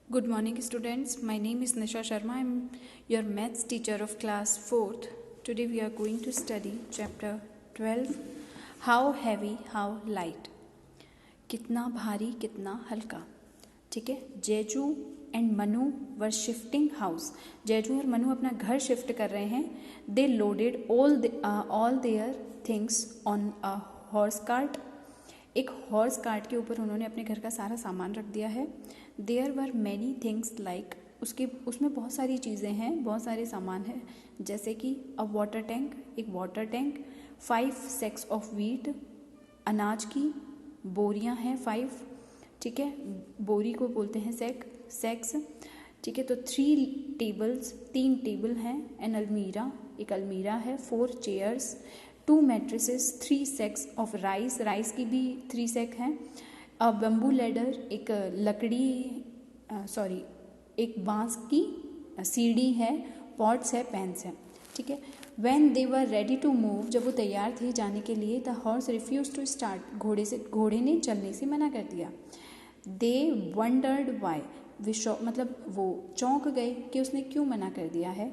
Good morning, students. My name is Nisha Sharma. I am your maths teacher of class 4th. Today we are going to study chapter 12. How heavy, how light. कितना भारी, कितना हल्का. ठीक है. Jeju and Manu were shifting house. Jeju और मनु अपना घर shift कर रहे हैं. They loaded all their things on a horse cart. एक हॉर्स कार्ट के ऊपर उन्होंने अपने घर का सारा सामान रख दिया है. There were many things like, उसमें बहुत सारी चीज़ें हैं, बहुत सारे सामान हैं, जैसे कि अ वाटर टैंक, एक water tank, 5 sacks of wheat, अनाज की बोरियां हैं 5. ठीक है, बोरी को बोलते हैं सैक्स. ठीक है, तो 3 टेबल हैं, एन अलमीरा, एक अलमीरा है, 4 chairs, 2 mattresses, 3 sacks of rice की भी 3 sack हैं, अ बम्बू लेडर, एक एक बांस की सीढ़ी है, पॉट्स है, पेन्स है. ठीक है. When they were ready to move, जब वो तैयार थे जाने के लिए, the horse refuse to start, घोड़े ने चलने से मना कर दिया. दे वंडर्ड वाई, मतलब वो चौंक गए कि उसने क्यों मना कर दिया है.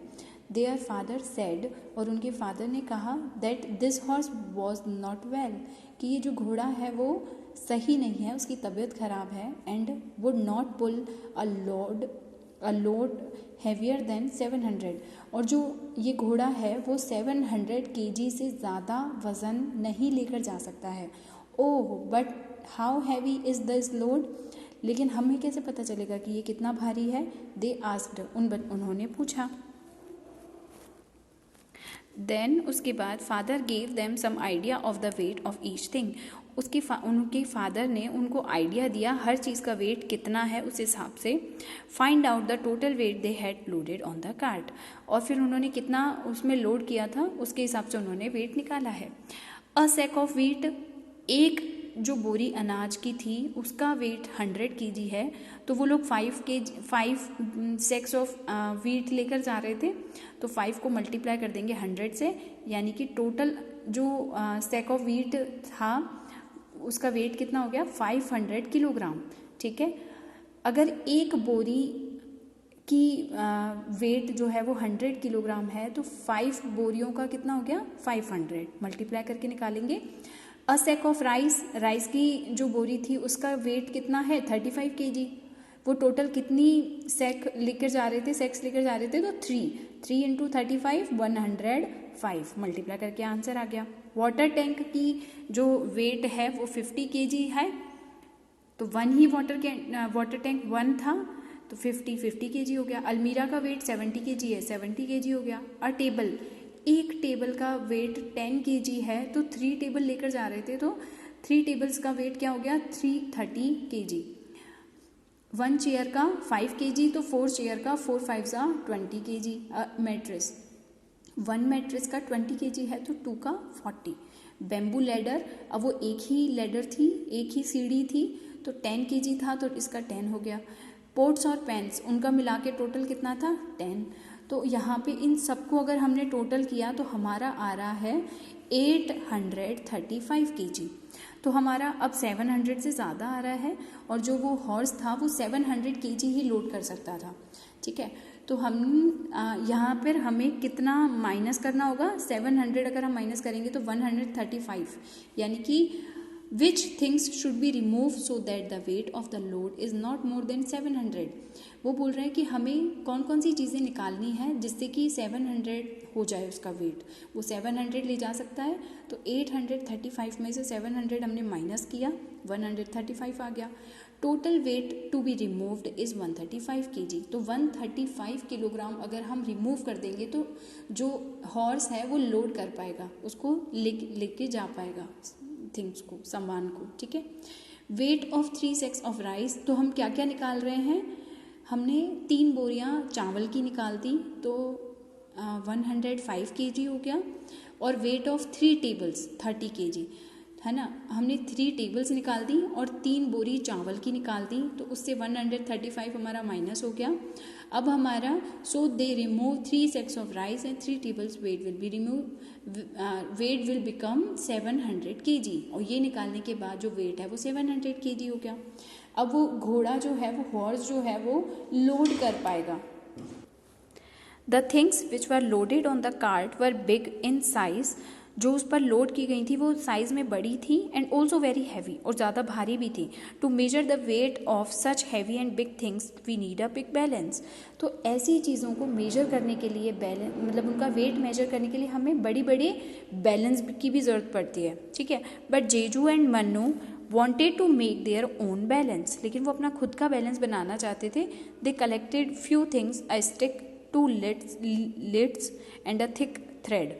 देयर फादर सेड, और उनके फादर ने कहा, that this horse was not well, कि ये जो घोड़ा है वो सही नहीं है, उसकी तबीयत खराब है, and would not pull a load heavier than 700, और जो ये घोड़ा है वो 700 kg से ज़्यादा वज़न नहीं लेकर जा सकता है. Oh but how heavy is this load, लेकिन हमें कैसे पता चलेगा कि ये कितना भारी है. दे आस्क्ड, उन्होंने पूछा. देन उसके बाद father gave them some idea of the weight of each thing. उनके फादर ने उनको आइडिया दिया हर चीज़ का वेट कितना है उस हिसाब से. Find out the total weight they had loaded on the cart, और फिर उन्होंने कितना उसमें लोड किया था उसके हिसाब से उन्होंने वेट निकाला है. अ सैक ऑफ वीट, एक जो बोरी अनाज की थी उसका वेट 100 kg है, तो वो लोग 5 sacks ऑफ वीट लेकर जा रहे थे, तो 5 को मल्टीप्लाई कर देंगे 100 से, यानी कि टोटल जो सैक ऑफ वीट था उसका वेट कितना हो गया, 500 किलोग्राम. ठीक है. अगर एक बोरी की वेट जो है वो 100 किलोग्राम है, तो 5 बोरियों का कितना हो गया, 500 मल्टीप्लाई करके निकालेंगे. अ सैक ऑफ राइस की जो बोरी थी उसका वेट कितना है, 35 kg. वो टोटल कितनी सैक्स लेकर जा रहे थे, तो 3 इंटू 35 105 मल्टीप्लाई करके आंसर आ गया. वाटर टैंक की जो वेट है वो 50 kg है, तो 1 ही वाटर टैंक 1 था, तो 50 kg हो गया. अलमीरा का वेट 70 kg है, 70 kg हो गया. एक टेबल का वेट 10 kg है, तो 3 टेबल लेकर जा रहे थे, तो 3 टेबल्स का वेट क्या हो गया, 330 kg. 1 चेयर का 5 kg, तो 4 चेयर का 4 5 20 kg. मैट्रेस 1 मैट्रेस का 20 kg है, तो 2 का 40. बेम्बू लेडर, अब वो एक ही लेडर थी, एक ही सीढ़ी थी, तो 10 kg था, तो इसका 10 हो गया. पोट्स और पेन्स, उनका मिला के टोटल कितना था, 10. तो यहाँ पे इन सबको अगर हमने टोटल किया तो हमारा आ रहा है 835 kg. तो हमारा अब 700 से ज़्यादा आ रहा है, और जो वो हॉर्स था वो 700 kg ही लोड कर सकता था. ठीक है. तो हम यहाँ पर हमें कितना माइनस करना होगा, 700 अगर हम माइनस करेंगे तो 135, यानी कि which things should be removed so that the weight of the load is not more than 700. वो बोल रहे हैं कि हमें कौन कौन सी चीज़ें निकालनी है जिससे कि 700 हो जाए उसका वेट. वो 700 ले जा सकता है, तो 835 में से 700 हमने माइनस किया, 135 आ गया. Total weight to be removed is 135 kg. तो 135 किलोग्राम अगर हम रिमूव कर देंगे तो जो हॉर्स है वो लोड कर पाएगा, उसको लेके जा पाएगा थिंग्स को, सामान को. ठीक है. Weight of 3 sacks of rice, तो हम क्या क्या निकाल रहे हैं, हमने 3 बोरियां चावल की निकाल दी, तो 105 kg हो गया. और वेट ऑफ 3 टेबल्स 30 kg, है ना, हमने 3 टेबल्स निकाल दी और 3 बोरी चावल की निकाल दी, तो उससे 135 हमारा माइनस हो गया। अब हमारा so they remove 3 sacks of rice and 3 tables weight will be remove, weight will become 700 kg, और ये निकालने के बाद जो वेट है वो 700 kg हो गया। अब वो घोड़ा जो है, वो हॉर्स जो है वो लोड कर पाएगा। The things which were loaded on the cart were big in size, जो उस पर लोड की गई थी वो साइज़ में बड़ी थी, एंड ऑल्सो वेरी हैवी, और ज़्यादा भारी भी थी। To measure the weight of such heavy and big things we need a big balance. तो ऐसी चीज़ों को मेजर करने के लिए, बैलेंस मतलब उनका वेट मेजर करने के लिए हमें बड़ी बड़ी बैलेंस की भी ज़रूरत पड़ती है, ठीक है। But Jeju and Mannu wanted to make their own balance, लेकिन वो अपना खुद का बैलेंस बनाना चाहते थे। They collected few things, a stick, 2 lids and a thick thread.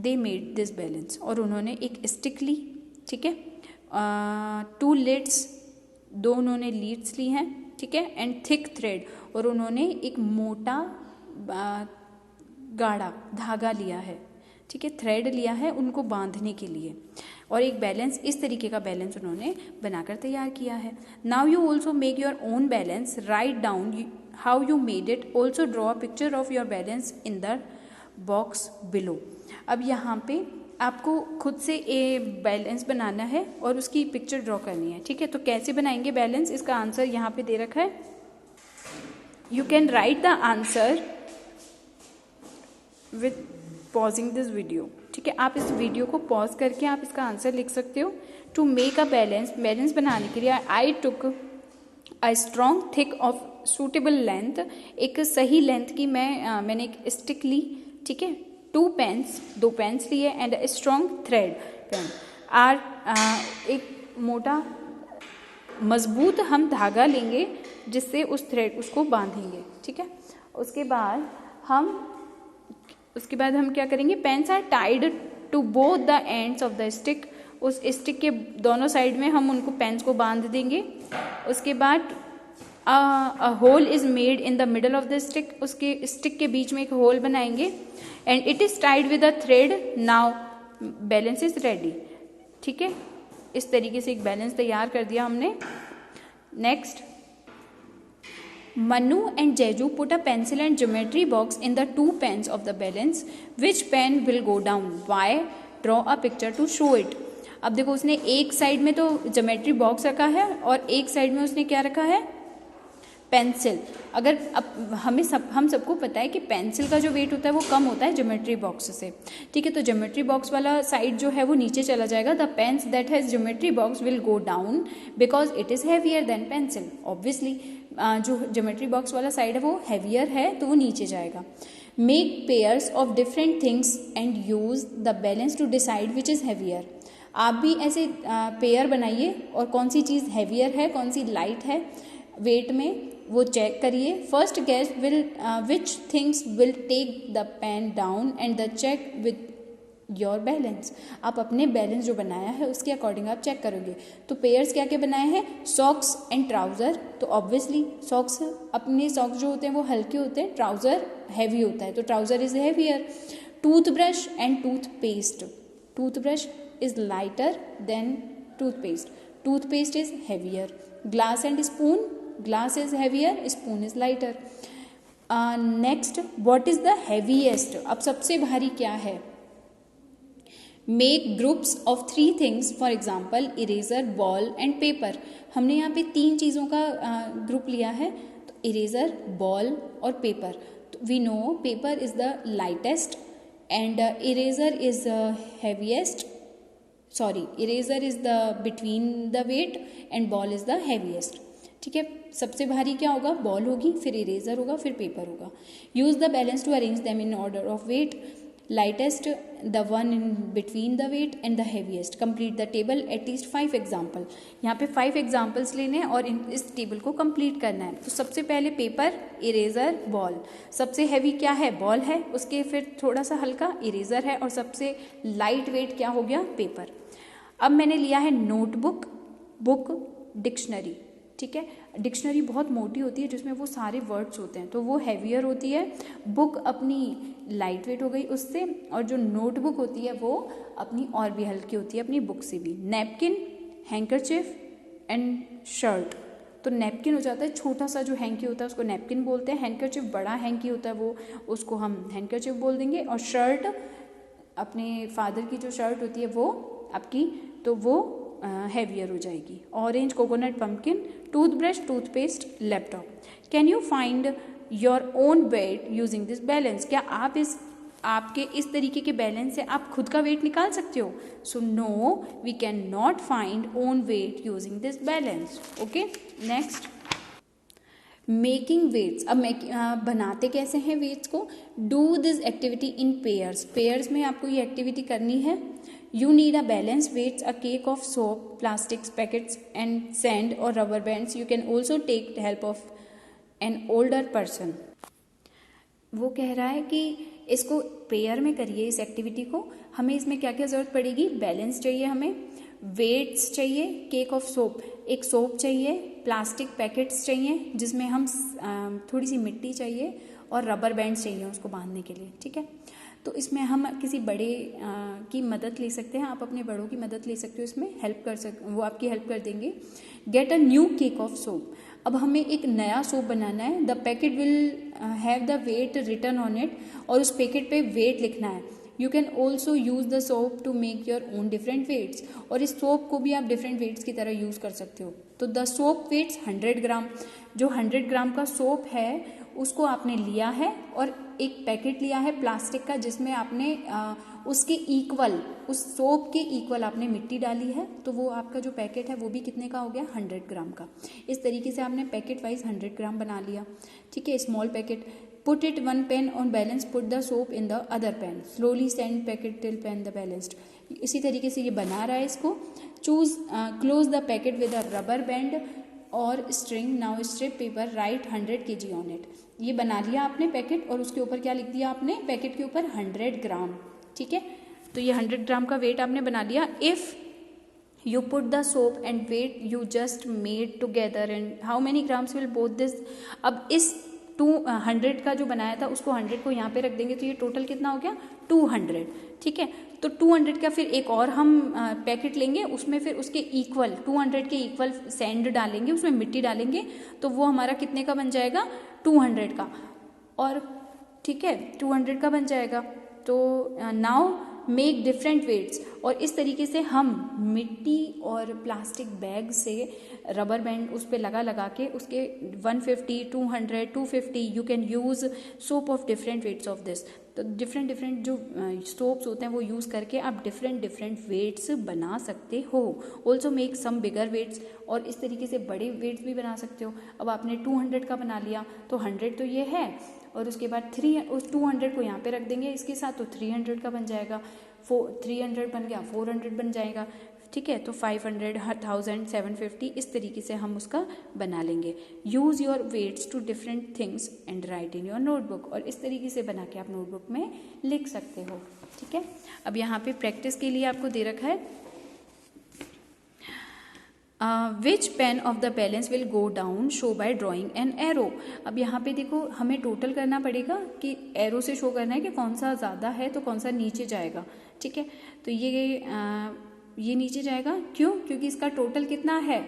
They made this balance, और उन्होंने एक स्टिक ली, ठीक है, 2 lids, 2 उन्होंने लीड्स ली हैं, ठीक है, एंड थिक थ्रेड, और उन्होंने एक मोटा गाढ़ा धागा लिया है, ठीक है, थ्रेड लिया है उनको बांधने के लिए, और एक बैलेंस, इस तरीके का बैलेंस उन्होंने बनाकर तैयार किया है। Now you also make your own balance, write down how you made it, also draw a picture of your balance in the box below. अब यहाँ पे आपको खुद से ए बैलेंस बनाना है और उसकी पिक्चर ड्रॉ करनी है, ठीक है। तो कैसे बनाएंगे बैलेंस, इसका आंसर यहाँ पे दे रखा है। You can write the answer with pausing this video, ठीक है। आप इस वीडियो को पॉज करके आप इसका आंसर लिख सकते हो। To make a balance, balance बनाने के लिए I took a strong thick of suitable length, एक सही लेंथ की मैंने एक स्टिक ली, ठीक है, 2 पेन्स, 2 पेन्स लिए, and a strong thread pen are, एक मोटा मजबूत हम धागा लेंगे जिससे उस थ्रेड उसको बांधेंगे, ठीक है। उसके बाद हम क्या करेंगे, pans are tied to both the ends of the stick, उस स्टिक के दोनों साइड में हम उनको पेन्स को बांध देंगे। उसके बाद a hole is made in the middle of the stick, उसके स्टिक के बीच में एक होल बनाएंगे, and it is tied with a thread, now balance is ready, ठीक है। इस तरीके से एक बैलेंस तैयार कर दिया हमने। Next, Manu and Jeju put a pencil and geometry box in the 2 pens of the balance. Which pen will go down? Why? Draw a picture to show it. अब देखो, उसने एक साइड में तो ज्योमेट्री बॉक्स रखा है और एक साइड में उसने क्या रखा है, पेंसिल। अगर अब हम सबको पता है कि पेंसिल का जो वेट होता है वो कम होता है ज्योमेट्री बॉक्स से, ठीक है। तो ज्योमेट्री बॉक्स वाला साइड जो है वो नीचे चला जाएगा। The pans that has geometry box will go down because it is heavier than pencil. Obviously जो ज्योमेट्री बॉक्स वाला साइड है वो हैवियर है तो वो नीचे जाएगा। Make pairs of different things and use the balance to decide which is heavier. आप भी ऐसे पेयर बनाइए और कौन सी चीज़ हैवियर है, कौन सी लाइट है वेट में, वो चेक करिए। First guess which things will take the pan down and the check with your balance. आप अपने बैलेंस जो बनाया है उसके अकॉर्डिंग आप चेक करोगे। तो पेयर्स क्या क्या बनाए हैं, सॉक्स एंड ट्राउज़र। तो ऑब्वियसली सॉक्स, अपने सॉक्स जो होते हैं वो हल्के होते हैं, ट्राउज़र हैवी होता है, तो trouser is heavier. Toothbrush and toothpaste, toothbrush is lighter than toothpaste, toothpaste is heavier. Glass and spoon, glass is heavier, spoon is lighter. Next, what is the heaviest. अब सबसे भारी क्या है। Make groups of 3 things, for example eraser, ball and paper. हमने यहाँ पे 3 चीज़ों का ग्रुप लिया है, तो इरेजर, बॉल और पेपर। तो we know paper is the lightest and eraser is heaviest, sorry eraser is the between the weight and ball is the heaviest, ठीक है। सबसे भारी क्या होगा, बॉल होगी, फिर इरेजर होगा, फिर पेपर होगा। Use the balance to arrange them in order of weight, lightest the one in between the weight and the heaviest. complete the table at least 5 example. यहाँ पे 5 एग्जाम्पल्स लेने हैं और इस टेबल को कंप्लीट करना है। तो सबसे पहले पेपर, इरेजर, बॉल। सबसे हैवी क्या है, बॉल है, उसके फिर थोड़ा सा हल्का इरेजर है और सबसे लाइट वेट क्या हो गया, पेपर। अब मैंने लिया है नोटबुक, बुक, डिक्शनरी, ठीक है। डिक्शनरी बहुत मोटी होती है जिसमें वो सारे वर्ड्स होते हैं तो वो हैवियर होती है। बुक अपनी लाइट वेट हो गई उससे, और जो नोटबुक होती है वो अपनी और भी हल्की होती है अपनी बुक से भी। Napkin, handkerchief and shirt. तो नैपकिन हो जाता है छोटा सा जो हैंकी होता है उसको नैपकिन बोलते हैं, हैंकरचिफ बड़ा हैंकी होता है वो उसको हम हैंकरचिफ बोल देंगे, और शर्ट अपने फादर की जो शर्ट होती है वो आपकी, तो वो हैवियर हो जाएगी। Orange, coconut, pumpkin, toothbrush, toothpaste, laptop. Can you find your own weight using this balance? क्या आप आपके इस तरीके के बैलेंस से आप खुद का वेट निकाल सकते हो? So no, we can not find own weight using this balance. Okay, next, making weights. अब बनाते कैसे हैं वेट्स को? Do this activity in pairs. Pairs में आपको ये एक्टिविटी करनी है। You need a balance weights, a cake of soap, plastics packets and sand और rubber bands. You can also take help of an older person. वो कह रहा है कि इसको पेयर में करिए इस एक्टिविटी को। हमें इसमें क्या क्या ज़रूरत पड़ेगी? बैलेंस चाहिए, हमें वेट्स चाहिए, केक ऑफ सोप, एक सोप चाहिए, प्लास्टिक पैकेट्स चाहिए जिसमें हम थोड़ी सी मिट्टी चाहिए, और रबर बैंड्स चाहिए उसको बांधने के लिए। ठीक है, तो इसमें हम किसी बड़े की मदद ले सकते हैं। आप अपने बड़ों की मदद ले सकते हो, इसमें हेल्प कर वो आपकी हेल्प कर देंगे। Get a new cake of soap. अब हमें एक नया सोप बनाना है। The packet will have the weight written on it, और उस पैकेट पे वेट लिखना है। You can also use the soap to make your own different weights, और इस सोप को भी आप डिफरेंट वेट्स की तरह यूज़ कर सकते हो। तो द सोप वेट्स 100 ग्राम। जो 100 ग्राम का सोप है उसको आपने लिया है, और एक पैकेट लिया है प्लास्टिक का जिसमें आपने उसके इक्वल, उस सोप के इक्वल आपने मिट्टी डाली है। तो वो आपका जो पैकेट है वो भी कितने का हो गया? 100 ग्राम का। इस तरीके से आपने पैकेट वाइज 100 ग्राम बना लिया। ठीक है, small packet. Put it one pan on balance, put the soap in the other pan, slowly sand packet till pan the balanced. इसी तरीके से ये बना रहा है इसको। Choose close the packet with a rubber band और string. Now strip paper, write 100 kg on it. ये बना लिया आपने पैकेट, और उसके ऊपर क्या लिख दिया आपने? पैकेट के ऊपर 100 ग्राम। ठीक है, तो ये 100 ग्राम का वेट आपने बना लिया। If you put the soap and weight you just made together and how many grams will both this? अब इस 200 का जो बनाया था उसको 100 को यहाँ पे रख देंगे, तो ये टोटल कितना हो गया? 200। ठीक है, तो 200 का फिर एक और हम पैकेट लेंगे, उसमें फिर उसके इक्वल 200 के इक्वल सैंड डालेंगे, उसमें मिट्टी डालेंगे, तो वो हमारा कितने का बन जाएगा? 200 का। और ठीक है, 200 का बन जाएगा। तो नाउ मेक डिफरेंट वेट्स, और इस तरीके से हम मिट्टी और प्लास्टिक बैग से रबर बैंड उस पर लगा के उसके 150, 200, 250 you can use soap of different weights of this. तो डिफरेंट जो सोप्स होते हैं वो यूज़ करके आप डिफरेंट वेट्स बना सकते हो। ऑल्सो मेक सम बिगर वेट्स, और इस तरीके से बड़े वेट्स भी बना सकते हो। अब आपने 200 का बना लिया, तो 100 तो ये है, और उसके बाद 200 को यहाँ पे रख देंगे इसके साथ, तो 300 का बन जाएगा। 300 बन गया, 400 बन जाएगा। ठीक है, तो 500, 1000, 750 इस तरीके से हम उसका बना लेंगे। Use your weights to different things and write in your notebook, और इस तरीके से बना के आप नोटबुक में लिख सकते हो। ठीक है, अब यहाँ पे प्रैक्टिस के लिए आपको दे रखा है which pan of the balance will go down, show by drawing an arrow. अब यहाँ पे देखो हमें टोटल करना पड़ेगा कि एरो से शो करना है कि कौन सा ज़्यादा है तो कौन सा नीचे जाएगा। ठीक है, तो ये नीचे जाएगा, क्यों? क्योंकि इसका टोटल कितना है?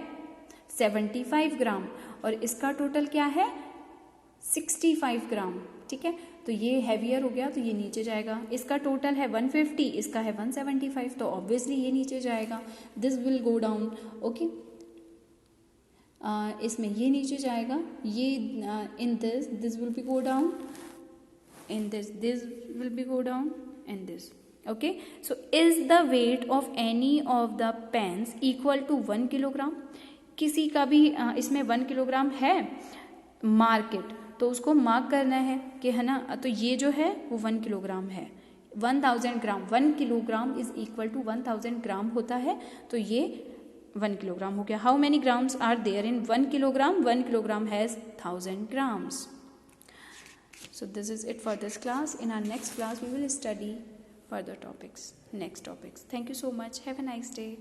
75 ग्राम, और इसका टोटल क्या है? 65 ग्राम। ठीक है, तो ये हैवियर हो गया, तो ये नीचे जाएगा। इसका टोटल है 150, इसका है 175, तो ऑब्वियसली ये नीचे जाएगा। This will go down. Okay, इसमें ये नीचे जाएगा, ये in this will be go down, in this will be go down, in this. Okay, so is the weight of any of the pans equal to 1 kilogram? किसी का भी इसमें 1 kilogram है, मार्केट, तो उसको मार्क करना है कि है ना, तो ये जो है वो 1 किलोग्राम है। 1000 gram, 1 kilogram is equal to 1000 gram होता है, तो ये 1 किलोग्राम हो गया। How many grams are there in 1 kilogram? 1 kilogram has 1000 grams. So this is it for this class. In our next class we will study further topics, next topics. Thank you so much. Have a nice day.